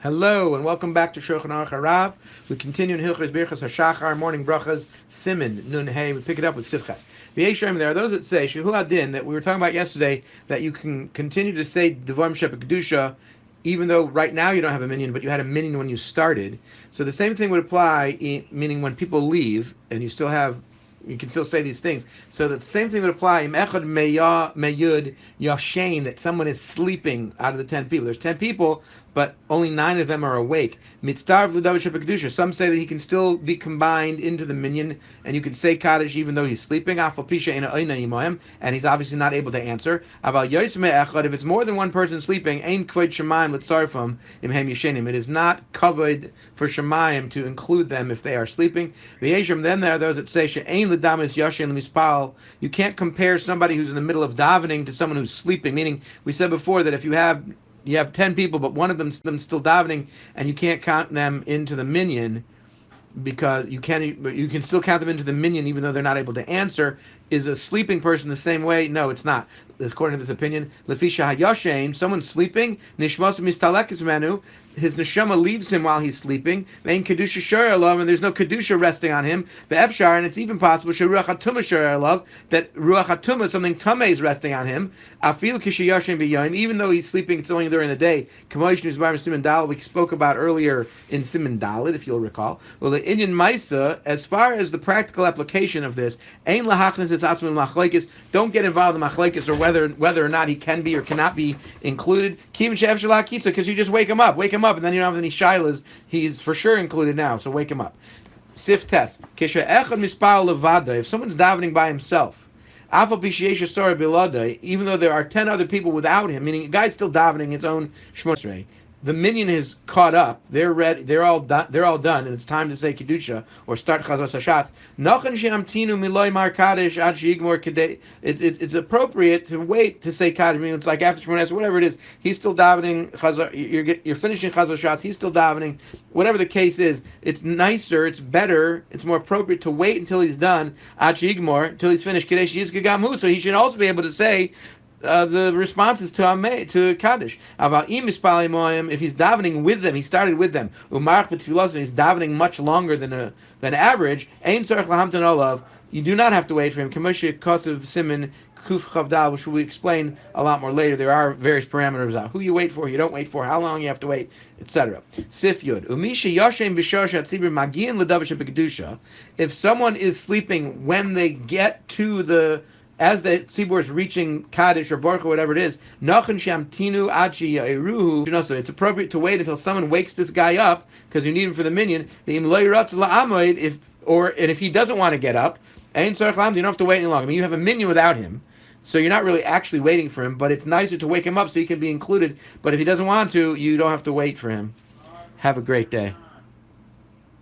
Hello and welcome back to Shulchan Aruch HaRav. We continue in Hilchos Birchos HaShachar, morning Brochos, Siman, Nun Hey. We pick it up with Sivches. There are those that say, Shehu Adin, that we were talking about yesterday, that you can continue to say Devarim Shebek Kedusha, even though right now you don't have a minyan, but you had a minyan when you started. So the same thing would apply, meaning when people leave, and you can still say these things. So the same thing would apply. Im echad meyud yashain, that someone is sleeping out of the 10 people. There's 10 people, but only 9 of them are awake. Mitzdarv l'davish kedusha. Some say that he can still be combined into the minyan, and you can say Kaddish even though he's sleeping. Afal pisha ena oina imohem, and he's obviously not able to answer. Aval yosme echad. If it's more than one person sleeping, ein kvod shemayim litzarfam imhem yashenim. It is not covered for shemayim to include them if they are sleeping. V'yeshim. Then there are those that say she'ein l'damis yashin l'mispal. You can't compare somebody who's in the middle of davening to someone who's sleeping. Meaning, we said before that if you have 10 people, but one of them still davening, and you can't count them into the minyan because you can still count them into the minyan even though they're not able to answer. Is a sleeping person the same way? No, it's not. According to this opinion, lefisha hayashem, someone sleeping, nishmas mistalekis manu, his neshama leaves him while he's sleeping. Vein kedusha shor alav, and there's no kedusha resting on him. Be'efshar, and it's even possible sheruach hatuma shor alav, that ruach hatuma, something tameh, is resting on him. Afil kishayashem b'yayim, even though he's sleeping, it's only during the day. Kamosh nizbar Siman Daled, we spoke about earlier in Siman Daled, if you'll recall. Well, the Inyan Maisa, as far as the practical application of this, ein lahachnis is atzmin machlekes. Don't get involved in machlekes or whether or not he can be or cannot be included. Kivin she'ef shalak kitza, because you just wake him up, and then you don't have any shilas. He's for sure included now, so wake him up. Sif test. Kisha echad mispal levada. If someone's davening by himself, afal pishiesha sora bilada, even though there are 10 other people without him, meaning a guy's still davening his own shmosrei. The minyan is caught up. They're ready. They're all done, and it's time to say kedusha or start chazos hashatz. Nochen she'amtinu miloi mar kaddish ad she'igmor kadei. It's appropriate to wait to say kaddish. I mean, it's like after Shmones, whatever it is. He's still davening chazos. You're finishing chazos hashatz. He's still davening. Whatever the case is, it's nicer. It's better. It's more appropriate to wait until he's done ad she'igmor, until he's finished kadesh yizgagamhu. So he should also be able to say the responses to Kaddish. About if he's davening with them, he started with them. Umarach b'tfilos, and he's davening much longer than average. Ein tzarich lahamton olav. You do not have to wait for him. Kamoshe kosev siman kuf chavdal, which we explain a lot more later. There are various parameters out who you wait for, you don't wait for, how long you have to wait, etc. Sif-Yud. Umisha yashem b'shor shatzibur magiin l'davish b'kedusha. If someone is sleeping when they get to as the tzibur is reaching Kaddish or Baruch or whatever it is, Nachon Shamtinu Achi Ya'iruhu. It's appropriate to wait until someone wakes this guy up because you need him for the minyan. If he doesn't want to get up, you don't have to wait any longer. I mean, you have a minyan without him, so you're not really actually waiting for him. But it's nicer to wake him up so he can be included. But if he doesn't want to, you don't have to wait for him. Have a great day.